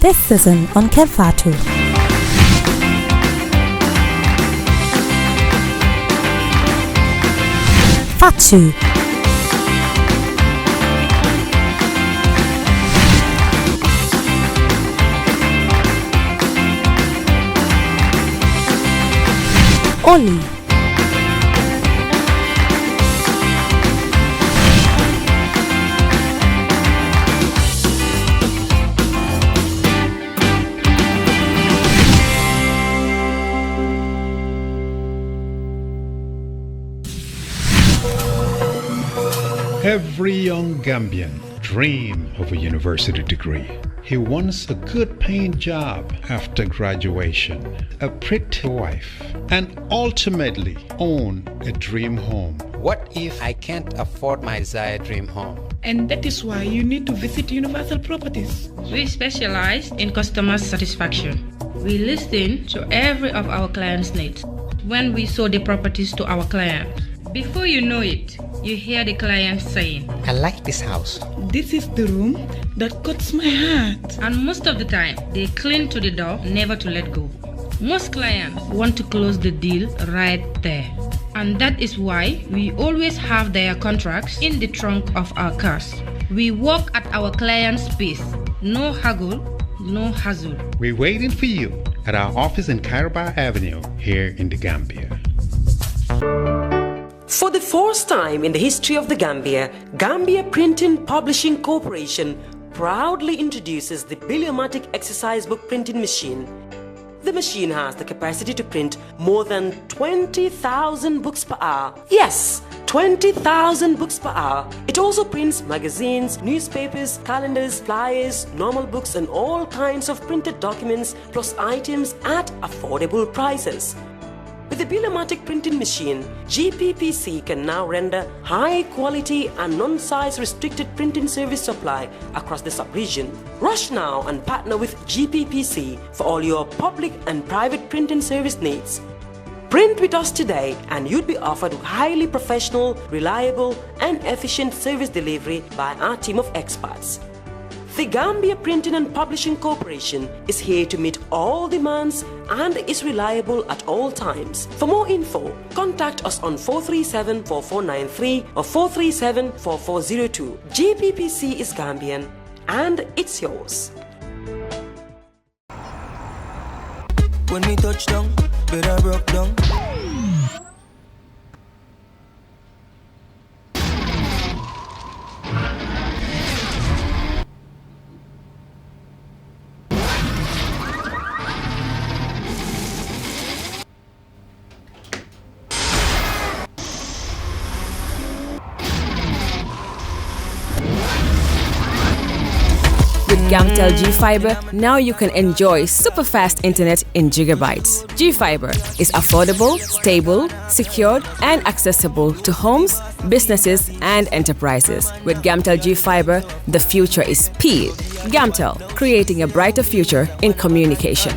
This season on KERR FATOU. FATOU. Oli. Every young Gambian dreams of a university degree. He wants a good paying job after graduation, a pretty wife, and ultimately own a dream home. What if I can't afford my desired dream home? And that is why you need to visit Universal Properties. We specialize in customer satisfaction. We listen to every of our clients' needs when we show the properties to our clients. Before you know it, you hear the client saying, I like this house. This is the room that cuts my heart. And most of the time, they cling to the door, never to let go. Most clients want to close the deal right there. And that is why we always have their contracts in the trunk of our cars. We work at our client's pace. No haggle, no hassle. We're waiting for you at our office in Caraba Avenue here in the Gambia. For the first time in the history of the Gambia Printing Publishing Corporation proudly introduces the Biliomatic exercise book printing machine. The machine has the capacity to print more than 20,000 books per hour. Yes, 20,000 books per hour. It also prints magazines, newspapers, calendars, flyers, normal books and all kinds of printed documents plus items at affordable prices. With the Biliomatic printing machine, GPPC can now render high quality and non-size restricted printing service supply across the sub-region. Rush now and partner with GPPC for all your public and private printing service needs. Print with us today and you'd be offered highly professional, reliable and efficient service delivery by our team of experts. The Gambia Printing and Publishing Corporation is here to meet all demands and is reliable at all times. For more info, contact us on 437-4493 or 437-4402. GPPC is Gambian and it's yours. When we touch down, better broke down. With Gamtel G-Fiber, now you can enjoy super fast internet in gigabytes. G-Fiber is affordable, stable, secured, and accessible to homes, businesses, and enterprises. With Gamtel G-Fiber, the future is speed. Gamtel, creating a brighter future in communication.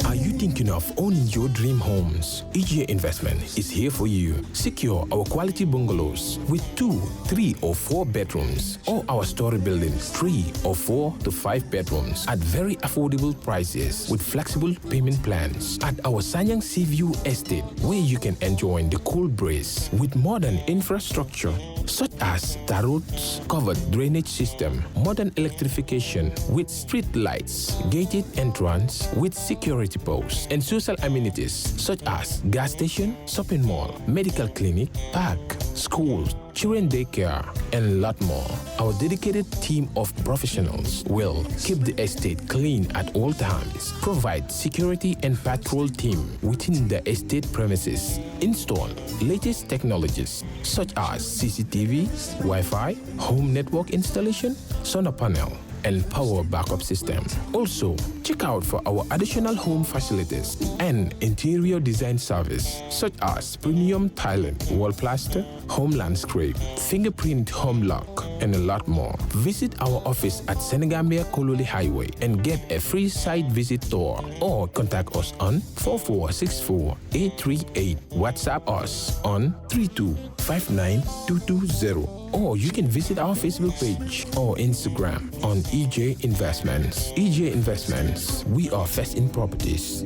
Are you thinking of owning your dream homes? EGA Investment is here for you. Secure our quality bungalows with 2, 3, or 4 bedrooms, or our story buildings 3 or 4 to 5 bedrooms at very affordable prices with flexible payment plans at our Sanyang Seaview Estate, where you can enjoy the cool breeze with modern infrastructure such as tar roads, covered drainage system, modern electrification with street lights, gated entrance with security posts, and social amenities such as gas station, shopping mall, medical clinic, park, schools, children daycare, and a lot more. Our dedicated team of professionals will keep the estate clean at all times, provide security and patrol team within the estate premises, install latest technologies such as CCTV, Wi-Fi, home network installation, solar panel, and power backup system. Also, check out for our additional home facilities and interior design service such as premium tiling, wall plaster, home landscape, fingerprint home lock, and a lot more. Visit our office at Senegambia Kololi Highway and get a free site visit tour, or contact us on 4464838. WhatsApp us on 3259220, or you can visit our Facebook page or Instagram on EJ Investments. EJ Investments, we are first in properties.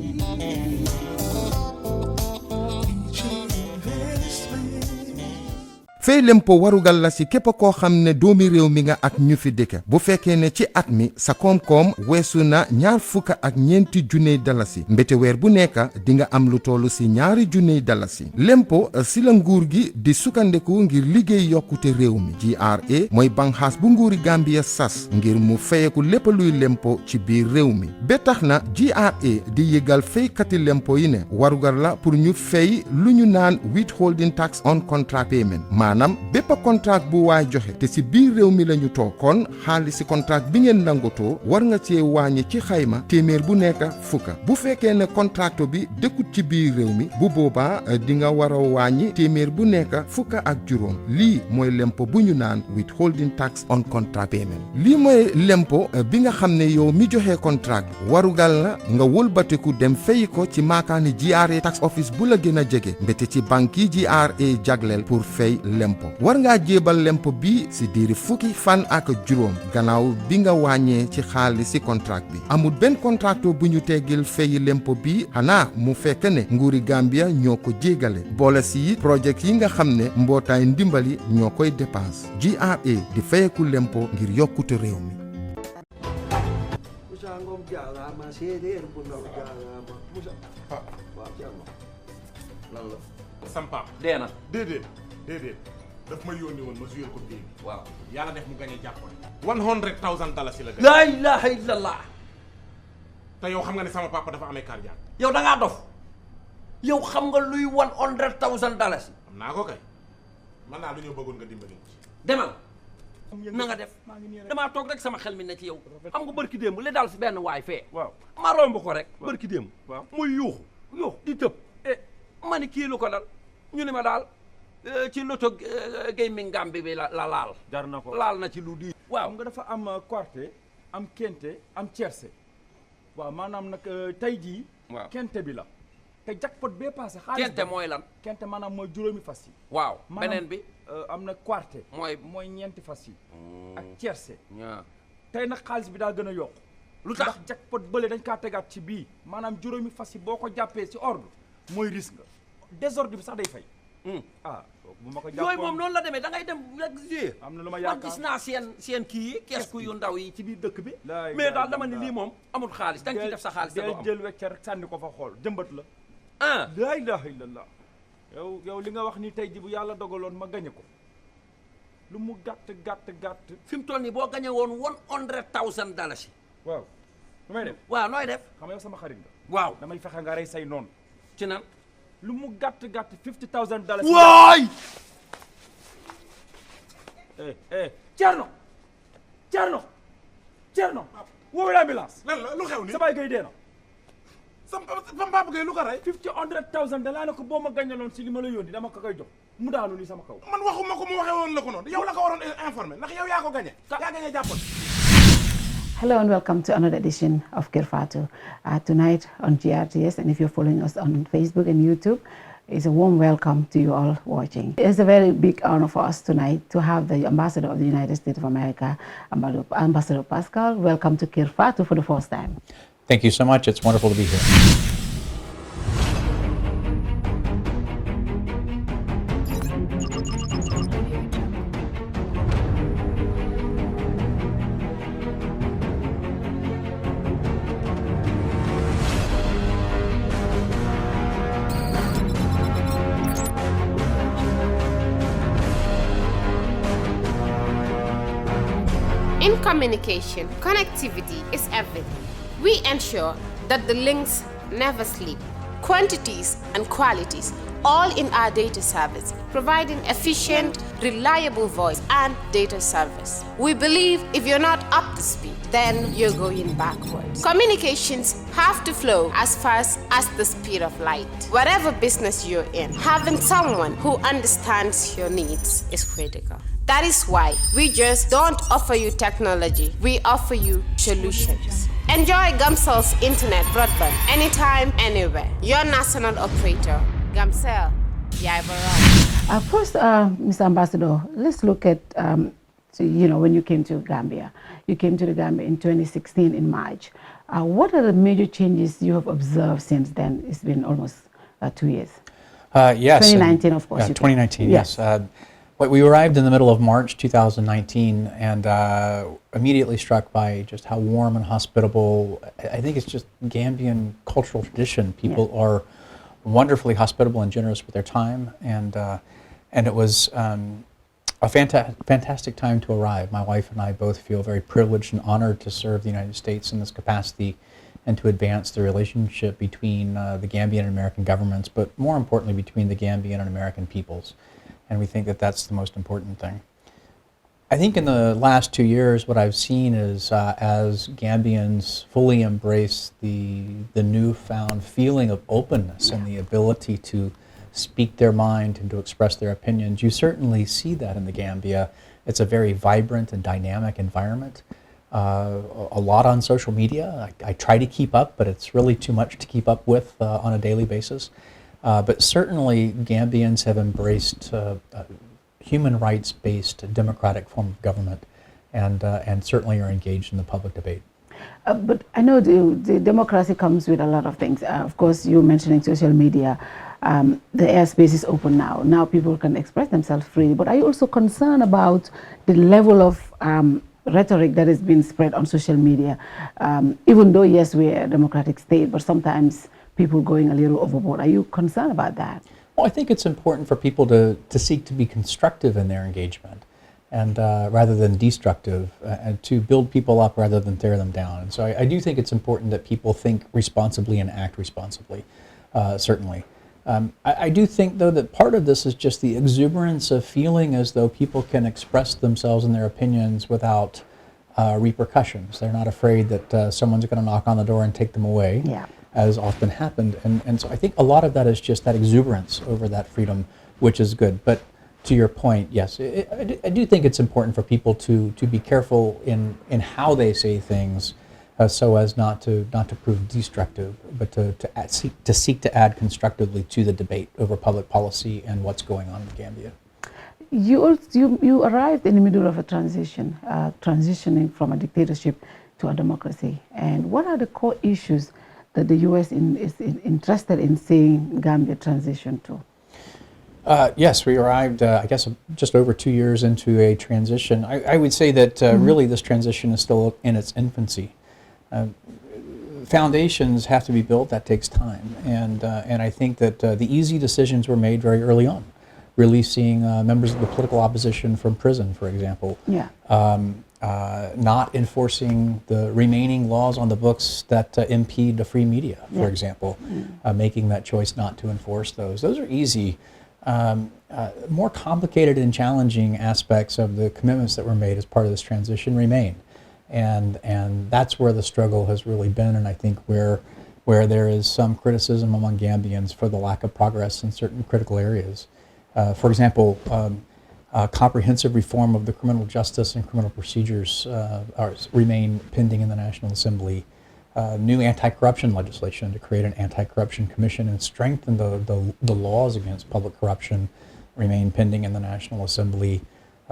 fay lempo warugal la si képp koo xam ne doomi réew mi nga ak ñu fi dëkk bu fekkee ne ci at mi sa koom-koom weesu na $24,000 dalasi mbete weer bu nekk di nga am lu tollu si $2,000 dalasi lempo si la nguur gi di sukkandiku ngir liggéey yokkute réew mi GRA mooy banxaas bu nguuri Gambia sas ngir mu fayeku lépp luy lempo ci biir réew mi ba tax na GRA di yëgal faykati lempo yi ne warugal la pour ñu fay lu ñu naan withholding tax on contract payment maanaam bépp contrat bu waay joxe te si biir réew mi lañu toog kon xaalisi contrat bi ngeen nangotoo war nga cee wàññi ci xayma téeméer bu nekk fukka bu fekkee ne contrat bi dëkkut ci biir réew mi bu boobaa di nga war a wàññi téeméer bu nekk fukka ak juróom lii mooy lempo bu ñu naan withholding tax on contract payment lii mooy lempo bi nga xam ne yow mi joxe contrat warugal la nga wëlbatiku dem fay ko ci maakaani GRA tax office bu la gën a jege mbete ci banque yi GRA jagleel pour fay lempo war ngaa jébal lempo bi si diiri fukki fan ak juróom gannaaw bi nga wàññee ci xaalis si contrat bi amul benn contracto bu ñu teggil fay lempo bi xanaa mu fekk ne nguuri Gambia ñoo ko jégale boole si projet yi nga xam ne mbootaay ndimbali ñoo koy dépense GRA di fayeku lempo ngir yokkute réew mi Sampa deena déedéet daf ma yónni woon ma joué ko bii waaw yàlla def mu gagné jàppoon $100,000 la laa ilaha illallah te yow xam nga ne sama papa dafa amee cardiaque yow da ngaa dof yow xam nga luy $100,000 xam naa ko kay man naa lu ñëw bëggoon nga dimbali demal na nga def damaa toog rek sama xel mi ne ci yow xam nga bërki démb li daal si benn waay fee waaw ma romb ko rek bërki démb waaw muy yuuxu di tëb ma ni kii lu ko dal ñu ne ma daal ci loto gaming Gambie bi la laal jar na ko laal na ci lu di waaw nga dafa am Quota am Kente am TRC waaw maanaam nag tey jii waaw Kente bi la te jackpot bee passé xaalis Kente mooy lan Kente maanaam mooy juróomi fas yi waaw beneen bi am na Quota mooy ñeenti fas yi ak TRC tey nag xaalis bi daa gën a yokk lu tax ndax jackpot bële dañ kaa tegaat ci bii maanaam juróomi fas yi boo ko jàppee ci ordre mooy risque nga désordre bi sax day fay bu ma ko jàppoon yooyu moom noonu la demee da ngay dem rek jouer am na lu ma yaakaar man gis naa seen kii yi keesku yu ndaw yi ci biir dëkk bi mais daal dama ni lii moom amul xaalis da nga ciy def sa xaalis del jël wecce rek sànni ko fa xool jëmbat la laa ilaha illallah yow li nga wax ni tey ji bu yàlla dogaloon ma gañe ko lu mu gàtt fi mu toll nii boo gañe woon $100,000 waaw lu may def waaw nooy def xam nga yow sama xarit nga waaw damay fexe nga rey say noonu ci nan lu mu gàtt $50,000 waay Thierno woowee ambulance lan la lu xew ni sa baay gay dee na sama papa gay lu ko rey $100,000 laa ne ko boo ma gañaloon si li ma la yónni dama ko koy jox mu daanu ni sama kaw man waxuma ko mu waxee woon la ko noonu yow la ko waroon informé ndax yow yaa ko gañe jàppoon. Hello and welcome to another edition of KERR FATOU. Tonight on GRTS, and if you're following us on Facebook and YouTube, it's a warm welcome to you all watching. It's a very big honor for us tonight to have the Ambassador of the United States of America, Ambassador Paschall. Welcome to KERR FATOU for the first time. Thank you so much. It's wonderful to be here. In communication, connectivity is everything. We ensure that the links never sleep. Quantities and qualities, all in our data service, providing efficient, reliable voice and data service. We believe if you're not up to speed, then you're going backwards. Communications have to flow as fast as the speed of light. Whatever business you're in, having someone who understands your needs is critical. That is why we just don't offer you technology, we offer you solutions. Enjoy Gamcel's internet broadband anytime, anywhere. Your national operator, Gamcel, Yaibarong. First, Mr. Ambassador, let's look at, when you came to Gambia. You came to the Gambia in 2016 in March. What are the major changes you have observed since then? It's been almost 2 years. Yes. 2019, of course. 2019, yes. We arrived in the middle of March 2019 and immediately struck by just how warm and hospitable. I think it's just Gambian cultural tradition. People are wonderfully hospitable and generous with their time, and it was a fantastic time to arrive. My wife and I both feel very privileged and honored to serve the United States in this capacity and to advance the relationship between the Gambian and American governments, but more importantly between the Gambian and American peoples. And we think that that's the most important thing. I think in the last 2 years, what I've seen is as Gambians fully embrace the newfound feeling of openness and the ability to speak their mind and to express their opinions, you certainly see that in the Gambia. It's a very vibrant and dynamic environment. A lot on social media. I try to keep up, but it's really too much to keep up with on a daily basis. But certainly Gambians have embraced human rights-based democratic form of government and certainly are engaged in the public debate. But I know the democracy comes with a lot of things. Of course, you mentioning social media. The airspace is open now. Now people can express themselves freely. But are you also concerned about the level of rhetoric that has been spread on social media? Even though, yes, we're a democratic state, but sometimes people going a little overboard. Are you concerned about that? Well, I think it's important for people to seek to be constructive in their engagement, and rather than destructive, and to build people up rather than tear them down. And so I do think it's important that people think responsibly and act responsibly, certainly. I do think, though, that part of this is just the exuberance of feeling as though people can express themselves and their opinions without repercussions. They're not afraid that someone's going to knock on the door and take them away, as often happened. And so I think a lot of that is just that exuberance over that freedom, which is good. But to your point, yes, I do think it's important for people to be careful in how they say things, so as not to prove destructive, but to seek to add constructively to the debate over public policy and what's going on in Gambia. You arrived in the middle of a transition, transitioning from a dictatorship to a democracy. And what are the core issues that the U.S. is interested in seeing Gambia transition to? Yes, we arrived, I guess, just over 2 years into a transition. I would say that really this transition is still in its infancy. Foundations have to be built. That takes time, and I think that the easy decisions were made very early on, releasing members of the political opposition from prison, for example. Not enforcing the remaining laws on the books that impede the free media, for example, making that choice not to enforce those. Those are easy. More complicated and challenging aspects of the commitments that were made as part of this transition remain. And that's where the struggle has really been, and I think where there is some criticism among Gambians for the lack of progress in certain critical areas. For example, comprehensive reform of the criminal justice and criminal procedures remain pending in the National Assembly. New anti-corruption legislation to create an anti-corruption commission and strengthen the laws against public corruption remain pending in the National Assembly.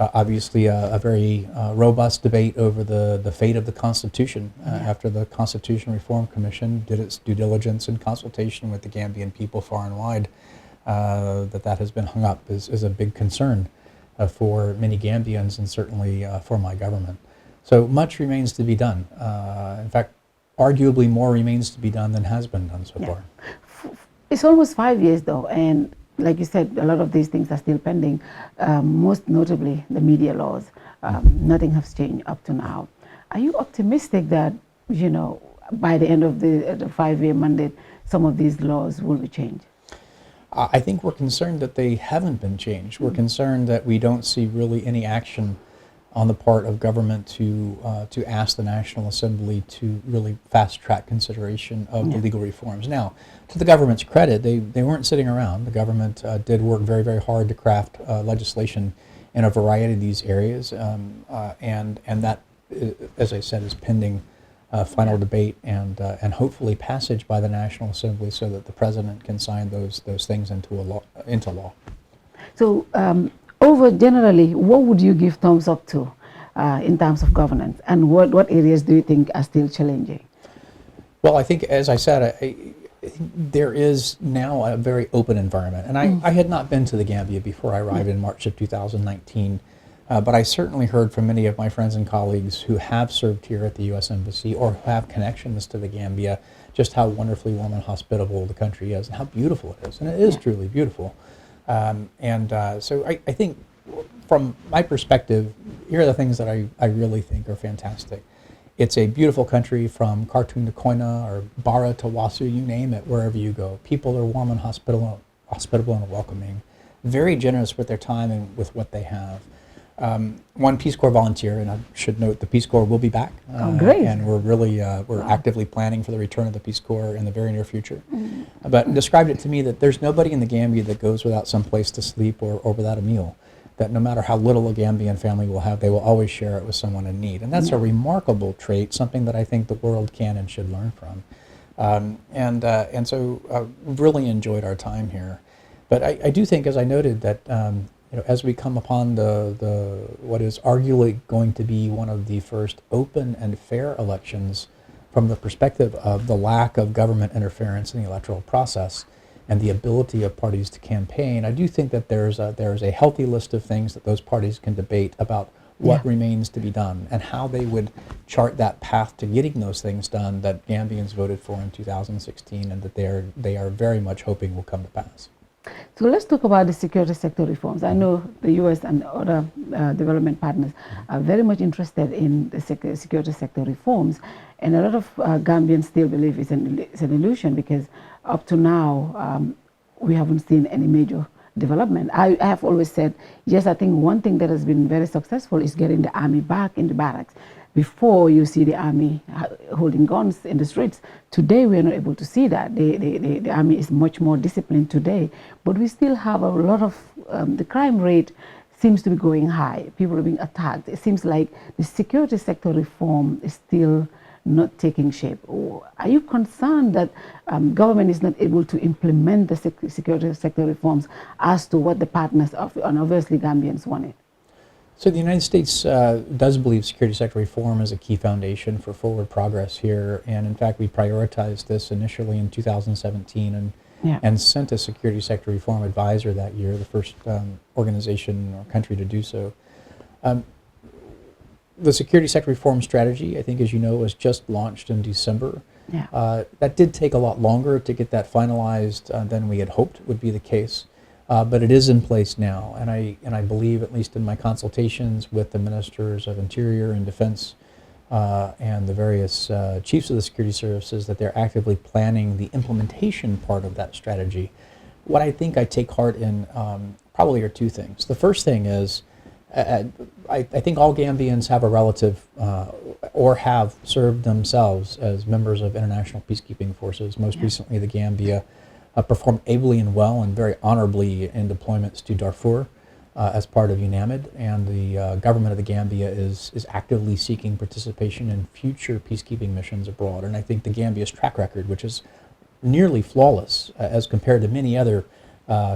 Obviously, a very robust debate over the fate of the Constitution after the Constitution Reform Commission did its due diligence in consultation with the Gambian people far and wide. That has been hung up is a big concern for many Gambians and certainly for my government. So much remains to be done. In fact, arguably more remains to be done than has been done so far. It's almost 5 years though, and like you said, a lot of these things are still pending, most notably the media laws. Nothing has changed up to now. Are you optimistic that, by the end of the 5-year mandate, some of these laws will be changed? I think we're concerned that they haven't been changed. We're concerned that we don't see really any action on the part of government to ask the National Assembly to really fast-track consideration of the legal reforms. Now, to the government's credit, they weren't sitting around. The government did work very, very hard to craft legislation in a variety of these areas, and that, as I said, is pending final debate and hopefully passage by the National Assembly so that the President can sign those things into law. So, over generally, what would you give thumbs up to in terms of governance, and what areas do you think are still challenging? Well, I think, as I said, there is now a very open environment, and I had not been to the Gambia before I arrived in March of 2019. But I certainly heard from many of my friends and colleagues who have served here at the U.S. Embassy or who have connections to the Gambia just how wonderfully warm and hospitable the country is and how beautiful it is. And it is truly beautiful. So I think from my perspective, here are the things that I really think are fantastic. It's a beautiful country from Khartoum to Quota or Barra to Wasu, you name it, wherever you go. People are warm and hospitable and welcoming, very generous with their time and with what they have. One Peace Corps volunteer, and I should note the Peace Corps will be back. Great. And we're really, we're actively planning for the return of the Peace Corps in the very near future. But described it to me that there's nobody in the Gambia that goes without some place to sleep or without a meal. That no matter how little a Gambian family will have, they will always share it with someone in need. And that's a remarkable trait, something that I think the world can and should learn from. And so really enjoyed our time here. But I do think, as I noted, that as we come upon the what is arguably going to be one of the first open and fair elections from the perspective of the lack of government interference in the electoral process and the ability of parties to campaign, I do think that there's a healthy list of things that those parties can debate about what remains to be done and how they would chart that path to getting those things done that Gambians voted for in 2016 and that they are very much hoping will come to pass. So let's talk about the security sector reforms. I know the U.S. and other development partners are very much interested in the security sector reforms, and a lot of Gambians still believe it's an illusion because up to now we haven't seen any major development. I have always said, yes, I think one thing that has been very successful is getting the army back in the barracks. Before you see the army holding guns in the streets. Today we are not able to see that. The army is much more disciplined today, but we still have a lot of, the crime rate seems to be going high. People are being attacked. It seems like the security sector reform is still not taking shape. Are you concerned that government is not able to implement the security sector reforms as to what the partners of, and obviously Gambians wanted? So the United States does believe security sector reform is a key foundation for forward progress here, and in fact we prioritized this initially in 2017 and sent a security sector reform advisor that year, the first organization or country to do so. The security sector reform strategy, I think as you know, was just launched in December. That did take a lot longer to get that finalized than we had hoped would be the case. But it is in place now, and I believe, at least in my consultations with the ministers of Interior and Defense and the various chiefs of the security services, that they're actively planning the implementation part of that strategy. What I think I take heart in probably are two things. The first thing is I think all Gambians have a relative or have served themselves as members of international peacekeeping forces. Most recently, the Gambia performed ably and well and very honorably in deployments to Darfur as part of UNAMID, and the government of the Gambia is actively seeking participation in future peacekeeping missions abroad. And I think the Gambia's track record, which is nearly flawless as compared to many other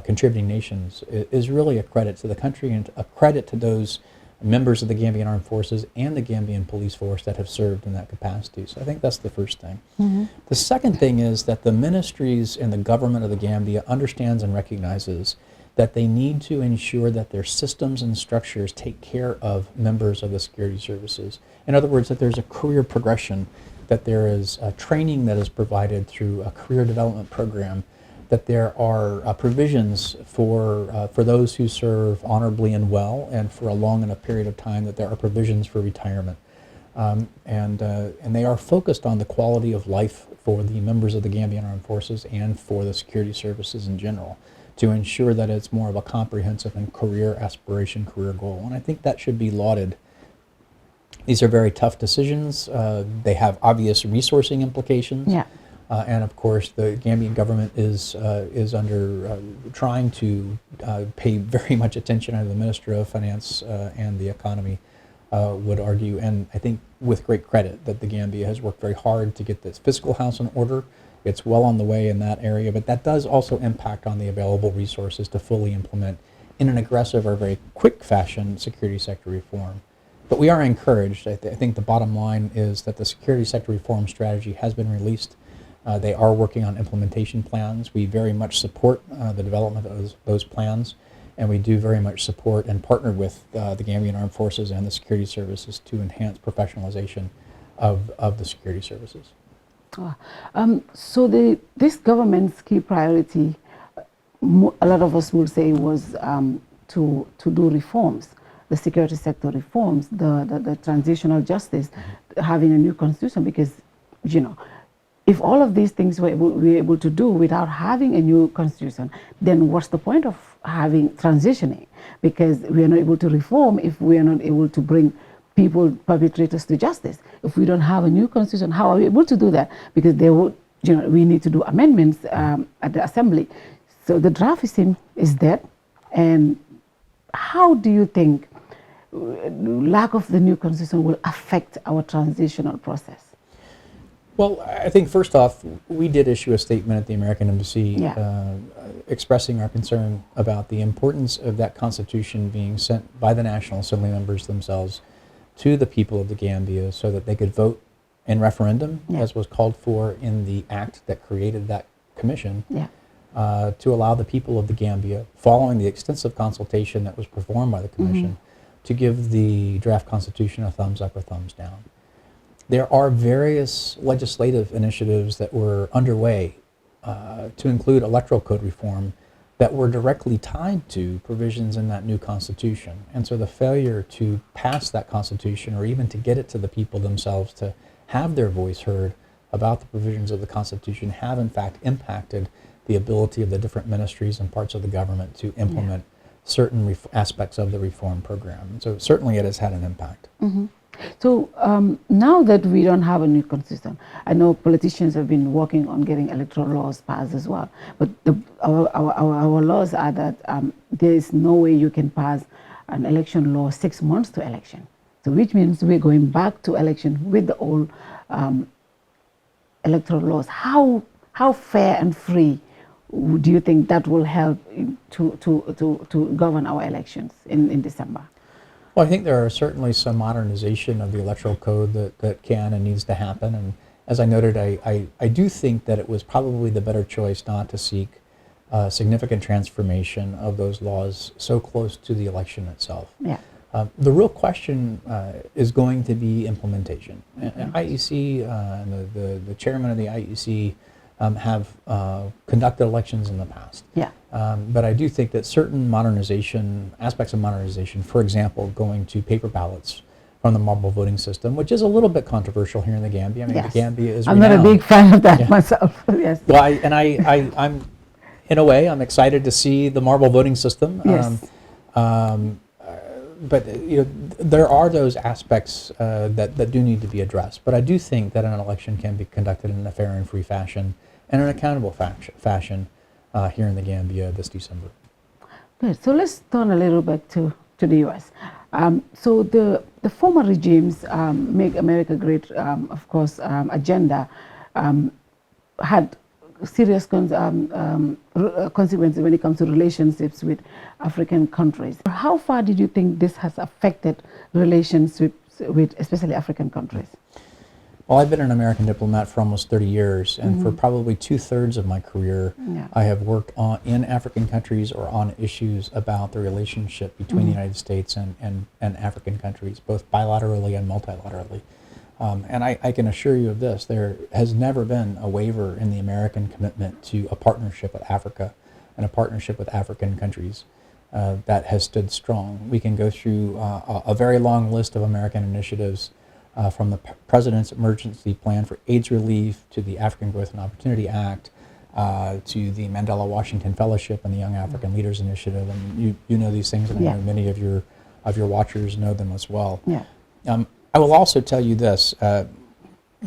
contributing nations, is really a credit to the country and a credit to those members of the Gambian Armed Forces and the Gambian Police Force that have served in that capacity. So I think that's the first thing. The second thing is that the ministries and the government of the Gambia understands and recognizes that they need to ensure that their systems and structures take care of members of the security services. In other words, that there's a career progression, that there is training that is provided through a career development program, that there are provisions for those who serve honorably and well and for a long enough period of time, that there are provisions for retirement. And they are focused on the quality of life for the members of the Gambian Armed Forces and for the security services in general, to ensure that it's more of a comprehensive and career aspiration, career goal. And I think that should be lauded. These are very tough decisions. They have obvious resourcing implications. And of course, the Gambian government is under trying to pay very much attention, as the Minister of Finance and the Economy would argue, and I think with great credit, that the Gambia has worked very hard to get this fiscal house in order. It's well on the way in that area, but that does also impact on the available resources to fully implement in an aggressive or very quick fashion security sector reform. But we are encouraged. I think the bottom line is that the security sector reform strategy has been released. They are working on implementation plans. We very much support the development of those plans, and we do very much support and partner with the Gambian Armed Forces and the security services to enhance professionalization of the security services. So this government's key priority, a lot of us would say, was to do reforms, the security sector reforms, the transitional justice, having a new constitution, because, you know, if all of these things we were able to do without having a new constitution, then what's the point of having transitioning? Because we are not able to reform if we are not able to bring perpetrators to justice. If we don't have a new constitution, how are we able to do that? Because they would, you know, we need to do amendments at the assembly. So the draft is dead. And how do you think lack of the new constitution will affect our transitional process? Well, I think first off, we did issue a statement at the American Embassy expressing our concern about the importance of that Constitution being sent by the National Assembly members themselves to the people of the Gambia so that they could vote in referendum, as was called for in the act that created that commission, to allow the people of the Gambia, following the extensive consultation that was performed by the commission, to give the draft Constitution a thumbs up or thumbs down. There are various legislative initiatives that were underway to include electoral code reform that were directly tied to provisions in that new Constitution. And so the failure to pass that Constitution, or even to get it to the people themselves to have their voice heard about the provisions of the Constitution, have in fact impacted the ability of the different ministries and parts of the government to implement certain aspects of the reform program. So certainly it has had an impact. So now that we don't have a new constitution, I know politicians have been working on getting electoral laws passed as well, but our laws are that there is no way you can pass an election law 6 months to election. So which means we're going back to election with the old electoral laws. How fair and free do you think that will help to govern our elections in December? Well, I think there are certainly some modernization of the electoral code that can and needs to happen. And as I noted, I do think that it was probably the better choice not to seek significant transformation of those laws so close to the election itself. The real question is going to be implementation. IEC and the chairman of the IEC have conducted elections in the past. But I do think that certain modernization, aspects of modernization, for example, going to paper ballots from the marble voting system, which is a little bit controversial here in the Gambia. I mean, the Gambia is I'm renowned. not a big fan of that myself. Well, I'm in a way, I'm excited to see the marble voting system. But you know, there are those aspects that do need to be addressed. But I do think that an election can be conducted in a fair and free fashion and an accountable fashion here in the Gambia this December. Good. So let's turn a little bit to the U.S. So the former regimes, Make America Great, of course, agenda had serious consequences when it comes to relationships with African countries. How far did you think this has affected relationships with especially African countries? Well, I've been an American diplomat for almost 30 years, and for probably 2/3 of my career, I have worked in African countries or on issues about the relationship between the United States and African countries, both bilaterally and multilaterally. And I can assure you of this, there has never been a waiver in the American commitment to a partnership with Africa and a partnership with African countries that has stood strong. We can go through a very long list of American initiatives from the President's Emergency Plan for AIDS Relief to the African Growth and Opportunity Act to the Mandela Washington Fellowship and the Young African Leaders Initiative. And you know these things, and I know many of your watchers know them as well. I will also tell you this,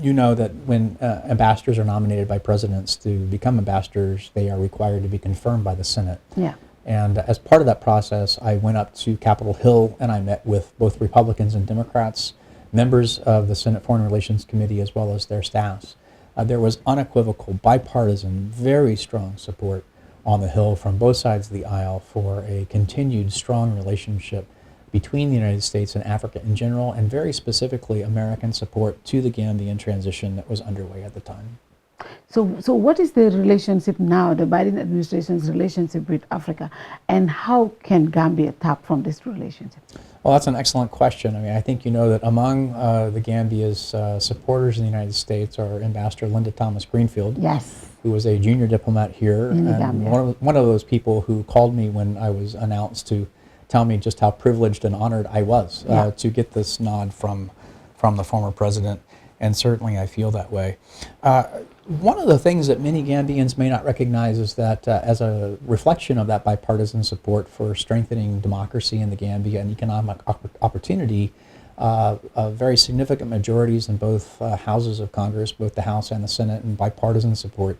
You know that when ambassadors are nominated by presidents to become ambassadors, they are required to be confirmed by the Senate. Yeah. And as part of that process, I went up to Capitol Hill and I met with both Republicans and Democrats, members of the Senate Foreign Relations Committee, as well as their staffs. There was unequivocal, bipartisan, very strong support on the Hill from both sides of the aisle for a continued strong relationship between the United States and Africa in general, and very specifically American support to the Gambian transition that was underway at the time. So what is the relationship now, the Biden administration's relationship with Africa, and how can Gambia tap from this relationship? Well, that's an excellent question. I mean, I think you know that among the Gambia's supporters in the United States are Ambassador Linda Thomas Greenfield, yes, who was a junior diplomat here, in and Gambia. one of those people who called me when I was announced to tell me just how privileged and honored I was to get this nod from the former president, and certainly I feel that way. One of the things that many Gambians may not recognize is that as a reflection of that bipartisan support for strengthening democracy in the Gambia and economic opportunity, very significant majorities in both houses of Congress, both the House and the Senate, and bipartisan support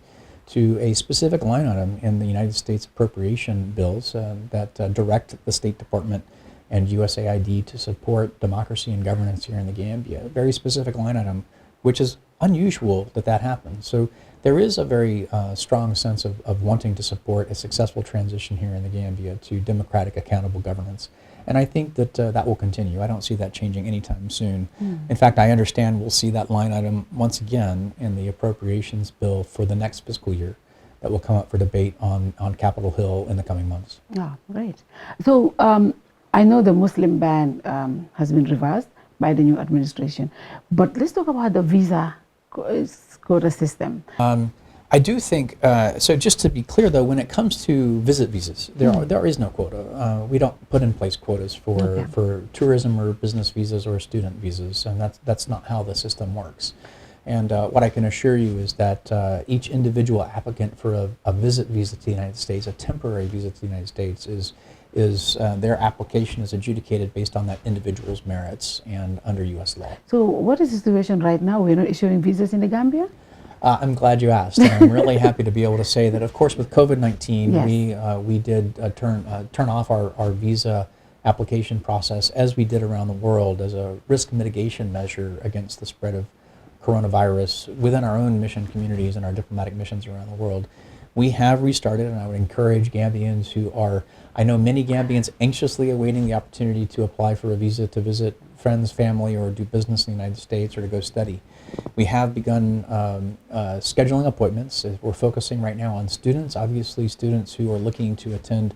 to a specific line item in the United States appropriation bills that direct the State Department and USAID to support democracy and governance here in the Gambia. A very specific line item, which is unusual that happens. So there is a very strong sense of wanting to support a successful transition here in the Gambia to democratic, accountable governance. And I think that that will continue. I don't see that changing anytime soon. In fact, I understand we'll see that line item once again in the appropriations bill for the next fiscal year that will come up for debate on Capitol Hill in the coming months. Oh, great. So I know the Muslim ban has been reversed by the new administration, but let's talk about the visa quota system. I do think, so just to be clear though, when it comes to visit visas, there is no quota. We don't put in place quotas for tourism or business visas or student visas, and that's not how the system works. And what I can assure you is that each individual applicant for a visit visa to the United States, a temporary visa to the United States, is their application is adjudicated based on that individual's merits and under U.S. law. So what is the situation right now? We're not issuing visas in the Gambia? I'm glad you asked. I'm really happy to be able to say that, of course, with COVID-19, yes, we did turn off our visa application process, as we did around the world, as a risk mitigation measure against the spread of coronavirus within our own mission communities and our diplomatic missions around the world. We have restarted, and I would encourage Gambians who are, I know many Gambians anxiously awaiting the opportunity to apply for a visa to visit friends, family, or do business in the United States or to go study. We have begun scheduling appointments. We're focusing right now on students, obviously students who are looking to attend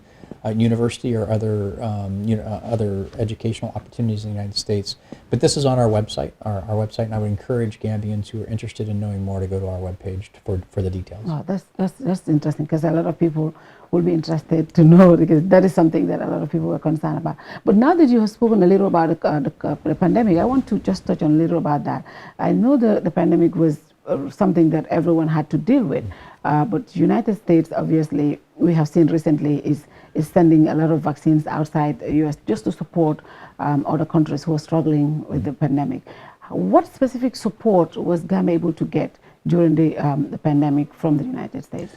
university or other educational opportunities in the United States. But this is on our website, and I would encourage Gambians who are interested in knowing more to go to our webpage for the details. Oh, that's interesting, because a lot of people will be interested to know, because that is something that a lot of people are concerned about. But now that you have spoken a little about the pandemic, I want to just touch on a little about that. I know the pandemic was something that everyone had to deal with, but United States, obviously, we have seen recently is sending a lot of vaccines outside the U.S. just to support other countries who are struggling with the pandemic. What specific support was Gambia able to get during the pandemic from the United States?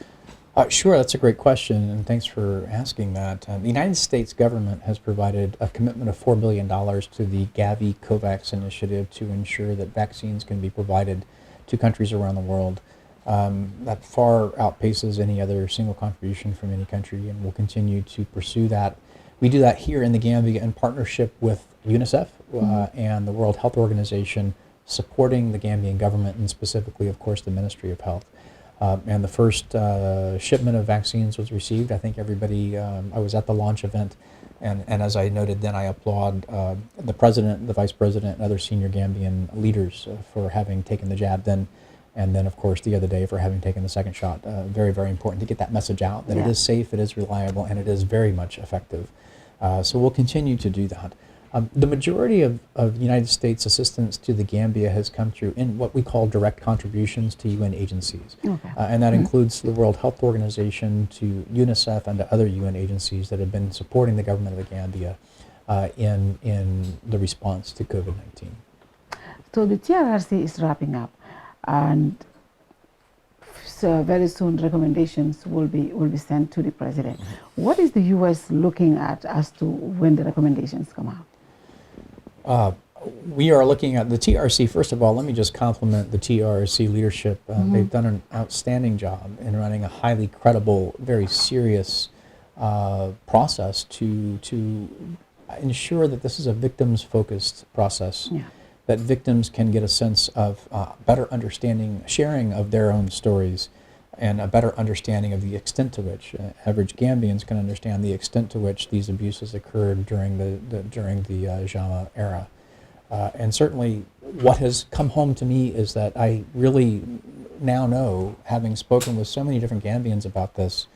Sure, that's a great question, and thanks for asking that. The United States government has provided a commitment of $4 billion to the Gavi COVAX initiative to ensure that vaccines can be provided to countries around the world. That far outpaces any other single contribution from any country, and we'll continue to pursue that. We do that here in the Gambia in partnership with UNICEF and the World Health Organization, supporting the Gambian government and specifically, of course, the Ministry of Health. And the first shipment of vaccines was received. I think everybody, I was at the launch event, and as I noted then, I applaud the President, the Vice President, and other senior Gambian leaders for having taken the jab then, and then, of course, the other day for having taken the second shot. Very, very important to get that message out, that it is safe, it is reliable, and it is very much effective. So we'll continue to do that. The majority of the United States assistance to the Gambia has come through in what we call direct contributions to UN agencies. And that includes the World Health Organization, to UNICEF, and to other UN agencies that have been supporting the government of the Gambia in the response to COVID-19. So the TRRC is wrapping up. and so very soon recommendations will be sent to the president. What is the U.S. looking at as to when the recommendations come out? We are looking at the TRC. First of all, let me just compliment the TRC leadership. They've done an outstanding job in running a highly credible, very serious process to ensure that this is a victims-focused process, that victims can get a sense of better understanding, sharing of their own stories, and a better understanding of the extent to which average Gambians can understand the extent to which these abuses occurred during the Jama era. And certainly what has come home to me is that I really now know, having spoken with so many different Gambians about this,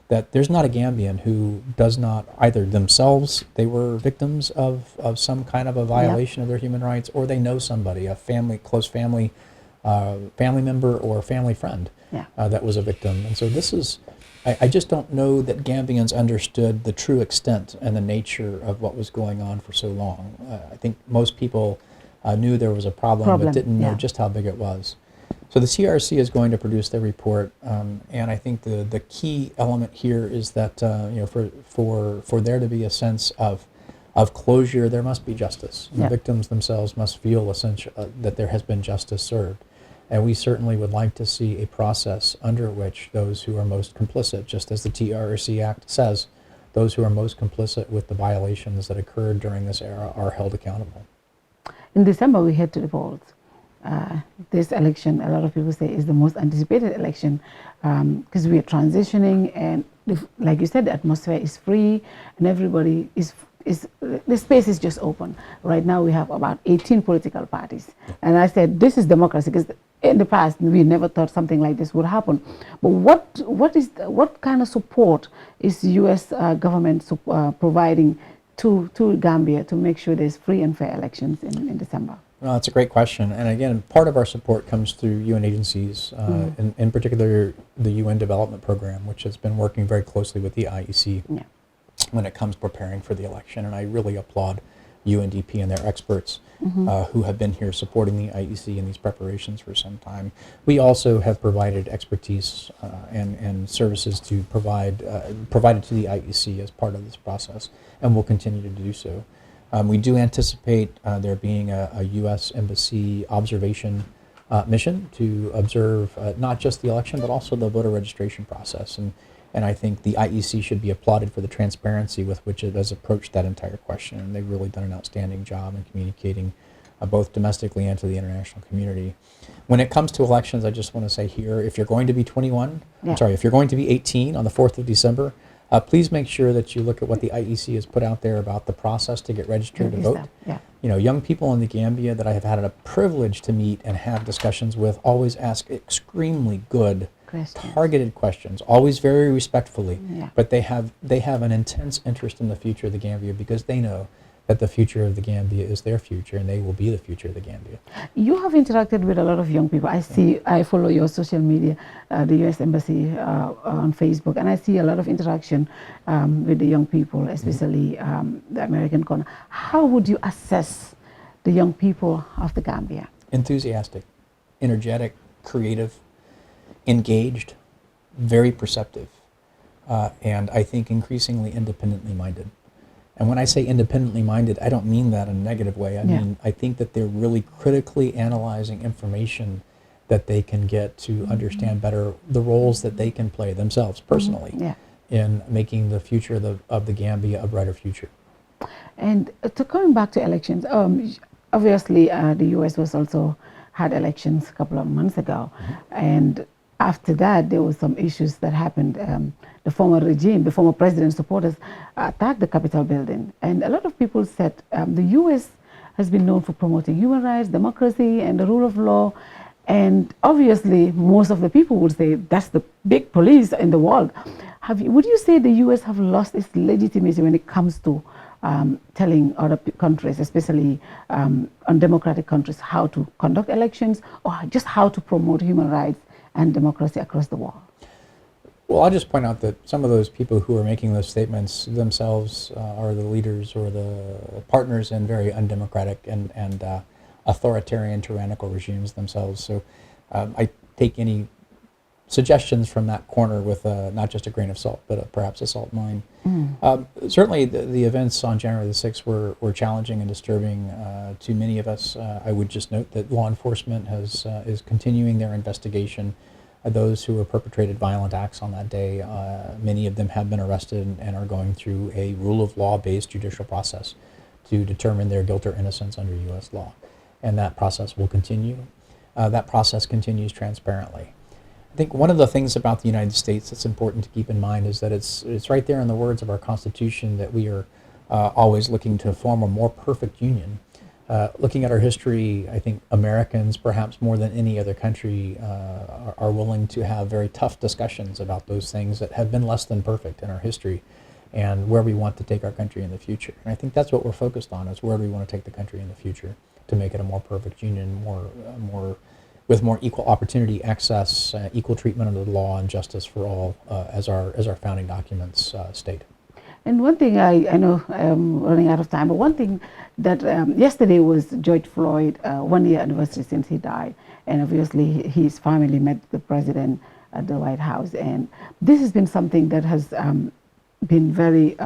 that there's not a Gambian who does not either themselves, they were victims of some kind of a violation of their human rights, or they know somebody, a family, close family, family member or family friend that was a victim. And so this is, I just don't know that Gambians understood the true extent and the nature of what was going on for so long. I think most people knew there was a problem but didn't know just how big it was. So the CRC is going to produce their report, and I think the key element here is that for there to be a sense of closure, there must be justice. The victims themselves must feel that there has been justice served. And we certainly would like to see a process under which those who are most complicit, just as the TRC Act says, those who are most complicit with the violations that occurred during this era are held accountable. In December, we head to the polls. This election, a lot of people say, is the most anticipated election because we are transitioning, and like you said, the atmosphere is free and everybody the space is just open. Right now we have about 18 political parties, and I said this is democracy because in the past we never thought something like this would happen. But what kind of support is the U.S. government providing to Gambia to make sure there's free and fair elections in December? Well, that's a great question. And again, part of our support comes through UN agencies, in particular the UN Development Program, which has been working very closely with the IEC when it comes preparing for the election. And I really applaud UNDP and their experts who have been here supporting the IEC in these preparations for some time. We also have provided expertise and services to provided to the IEC as part of this process, and will continue to do so. We do anticipate there being a U.S. Embassy observation mission to observe not just the election, but also the voter registration process. And I think the IEC should be applauded for the transparency with which it has approached that entire question. And they've really done an outstanding job in communicating both domestically and to the international community. When it comes to elections, I just want to say here, if you're going to be 21, if you're going to be 18 on the 4th of December, please make sure that you look at what the IEC has put out there about the process to get registered to vote. You know, young people in the Gambia that I have had a privilege to meet and have discussions with always ask extremely good, targeted questions, always very respectfully. But they have an intense interest in the future of the Gambia because they know that the future of the Gambia is their future, and they will be the future of the Gambia. You have interacted with a lot of young people. I follow your social media, the U.S. Embassy on Facebook, and I see a lot of interaction with the young people, especially the American corner. How would you assess the young people of the Gambia? Enthusiastic, energetic, creative, engaged, very perceptive, and I think increasingly independently minded. And when I say independently minded, I don't mean that in a negative way. I mean, I think that they're really critically analyzing information that they can get to understand better the roles that they can play themselves personally in making the future of the Gambia a brighter future. And coming back to elections, obviously the U.S. was also had elections a couple of months ago, and after that there were some issues that happened. The former regime, the former president's supporters attacked the Capitol building, and a lot of people said the U.S. has been known for promoting human rights, democracy, and the rule of law, and obviously most of the people would say that's the big police in the world. Would you say the U.S. have lost its legitimacy when it comes to telling other countries, especially undemocratic countries, how to conduct elections or just how to promote human rights and democracy across the world? Well, I'll just point out that some of those people who are making those statements themselves are the leaders or the partners in very undemocratic and authoritarian, tyrannical regimes themselves. So I take any suggestions from that corner with not just a grain of salt, but perhaps a salt mine. Certainly, the events on January the 6th were challenging and disturbing to many of us. I would just note that law enforcement is continuing their investigation. Those who were perpetrated violent acts on that day, many of them have been arrested and are going through a rule of law-based judicial process to determine their guilt or innocence under U.S. law. And that process will continue. That process continues transparently. I think one of the things about the United States that's important to keep in mind is that it's right there in the words of our Constitution that we are always looking to form a more perfect union. Looking at our history, I think Americans, perhaps more than any other country, are willing to have very tough discussions about those things that have been less than perfect in our history and where we want to take our country in the future. And I think that's what we're focused on, is where do we want to take the country in the future to make it a more perfect union, with more equal opportunity, access, equal treatment under the law, and justice for all, as our founding documents state. And one thing, I know I'm running out of time, but one thing that yesterday was George Floyd 1-year anniversary since he died, and obviously his family met the president at the White House, and this has been something that has been very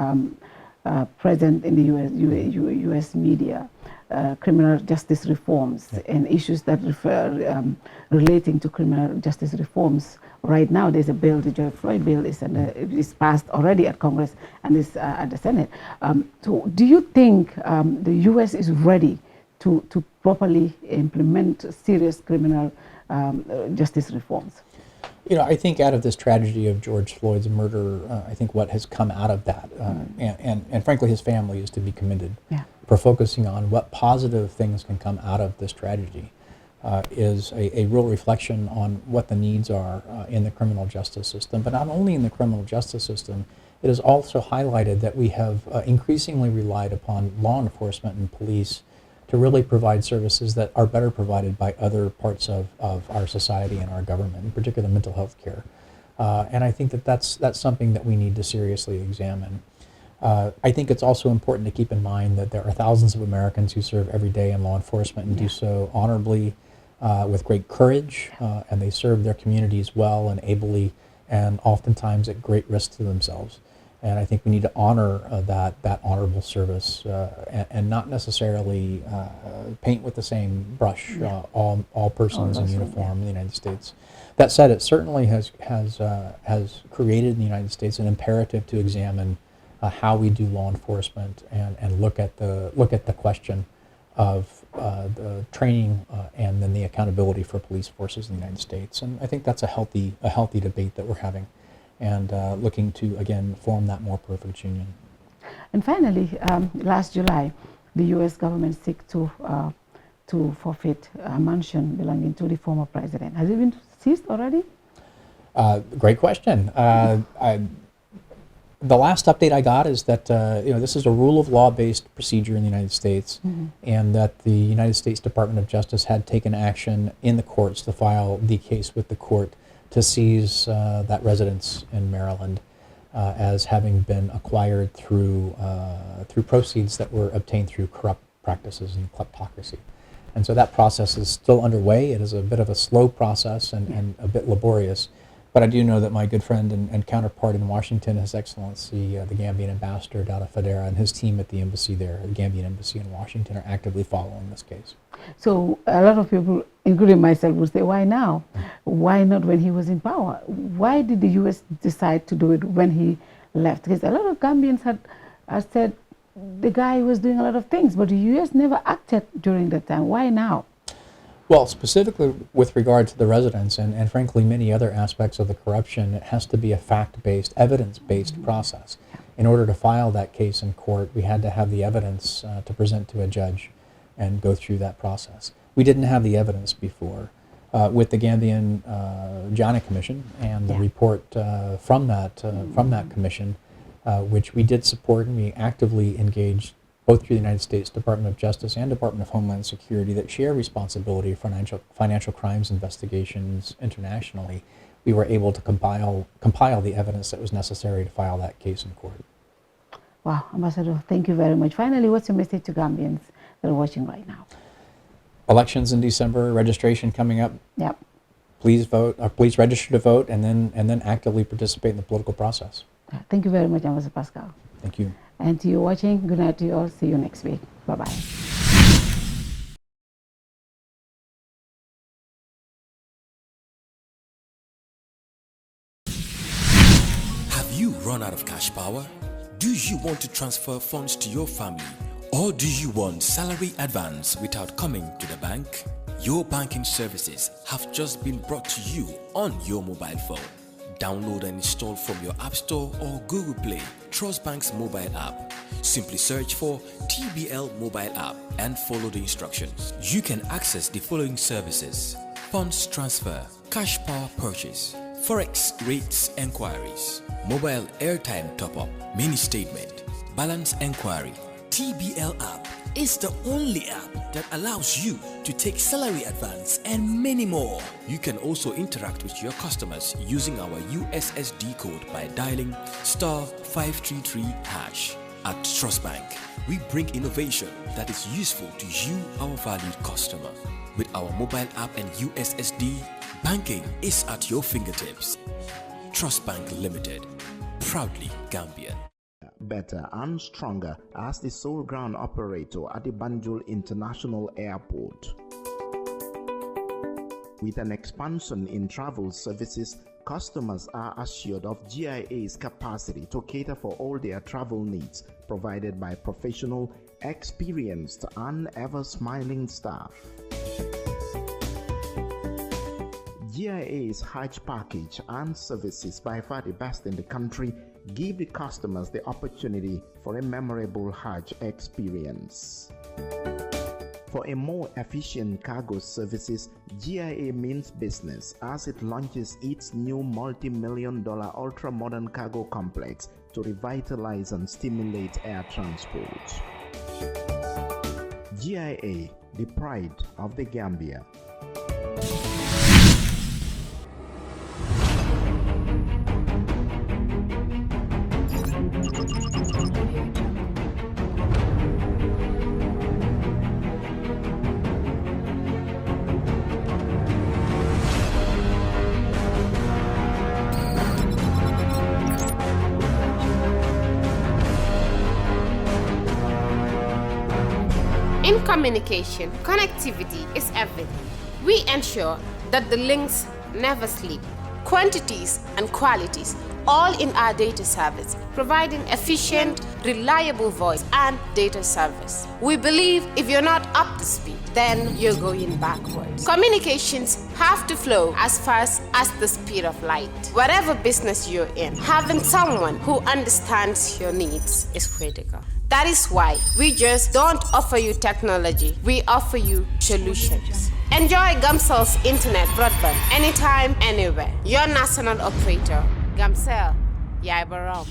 present in the U.S. media. Criminal justice reforms and issues that relating to criminal justice reforms. Right now, there's a bill, the George Floyd bill, is passed already at Congress and is at the Senate. So, do you think the U.S. is ready to properly implement serious criminal justice reforms? I think out of this tragedy of George Floyd's murder, I think what has come out of that, and frankly his family, is to be commended for focusing on what positive things can come out of this tragedy, is a real reflection on what the needs are in the criminal justice system. But not only in the criminal justice system, it has also highlighted that we have increasingly relied upon law enforcement and police to really provide services that are better provided by other parts of our society and our government, in particular mental health care. And I think that's something that we need to seriously examine. I think it's also important to keep in mind that there are thousands of Americans who serve every day in law enforcement and do so honorably, with great courage, and they serve their communities well and ably, and oftentimes at great risk to themselves. And I think we need to honor that honorable service and not necessarily paint with the same brush all persons in uniform in the United States. That said, it certainly has created in the United States an imperative to examine how we do law enforcement and look at the question of the training and then the accountability for police forces in the United States. And I think that's a healthy debate that we're having, and looking to, again, form that more perfect union. And finally, last July, the U.S. government sought to forfeit a mansion belonging to the former president. Has it been seized already? Great question. The last update I got is that this is a rule of law-based procedure in the United States, and that the United States Department of Justice had taken action in the courts to file the case with the court to seize that residence in Maryland as having been acquired through proceeds that were obtained through corrupt practices and kleptocracy. And so that process is still underway. It is a bit of a slow process and a bit laborious. But I do know that my good friend and counterpart in Washington, His Excellency, the Gambian ambassador, Dada Fadera, and his team at the embassy there, the Gambian embassy in Washington, are actively following this case. So a lot of people, including myself, would say, why now? Why not when he was in power? Why did the U.S. decide to do it when he left? Because a lot of Gambians had said the guy was doing a lot of things, but the U.S. never acted during that time. Why now? Well, specifically with regard to the residents and frankly many other aspects of the corruption, it has to be a fact-based, evidence-based process. In order to file that case in court, we had to have the evidence to present to a judge and go through that process. We didn't have the evidence before. With the Gambian Jana Commission and the report from that commission, which we did support, and we actively engaged both through the United States Department of Justice and Department of Homeland Security that share responsibility for financial crimes investigations internationally, we were able to compile the evidence that was necessary to file that case in court. Wow, Ambassador, thank you very much. Finally, what's your message to Gambians that are watching right now? Elections in December, registration coming up. Yep. please vote, or please register to vote, and then actively participate in the political process. Thank you very much, Ambassador Paschall. Thank you. And to you watching, good night to you all. See you next week. Bye-bye. Have you run out of cash power? Do you want to transfer funds to your family? Or do you want salary advance without coming to the bank? Your banking services have just been brought to you on your mobile phone. Download and install from your App Store or Google Play Trust Bank's mobile app. Simply search for TBL mobile app and follow the instructions. You can access the following services: funds transfer, cash power purchase, forex rates enquiries, mobile airtime top-up, mini statement, balance enquiry. TBL app is the only app that allows you to take salary advance and many more. You can also interact with your customers using our USSD code by dialing *533#. At Trust Bank, we bring innovation that is useful to you, our valued customer. With our mobile app and USSD, banking is at your fingertips. Trust Bank Limited, proudly Gambian. Better and stronger as the sole ground operator at the Banjul International Airport. With an expansion in travel services, customers are assured of GIA's capacity to cater for all their travel needs, provided by professional, experienced, and ever-smiling staff. GIA's Hajj package and services, by far the best in the country, give the customers the opportunity for a memorable Hajj experience. For a more efficient cargo services, GIA means business as it launches its new multi-million-dollar ultra-modern cargo complex to revitalize and stimulate air transport. GIA, the pride of the Gambia. In communication, connectivity is everything. We ensure that the links never sleep. Quantities and qualities, all in our data service, providing efficient, reliable voice and data service. We believe if you're not up to speed, then you're going backwards. Communications have to flow as fast as the speed of light. Whatever business you're in, having someone who understands your needs is critical. That is why we just don't offer you technology, we offer you solutions. Enjoy Gamcel's internet broadband anytime, anywhere. Your national operator, Gamcel, Yai Baram.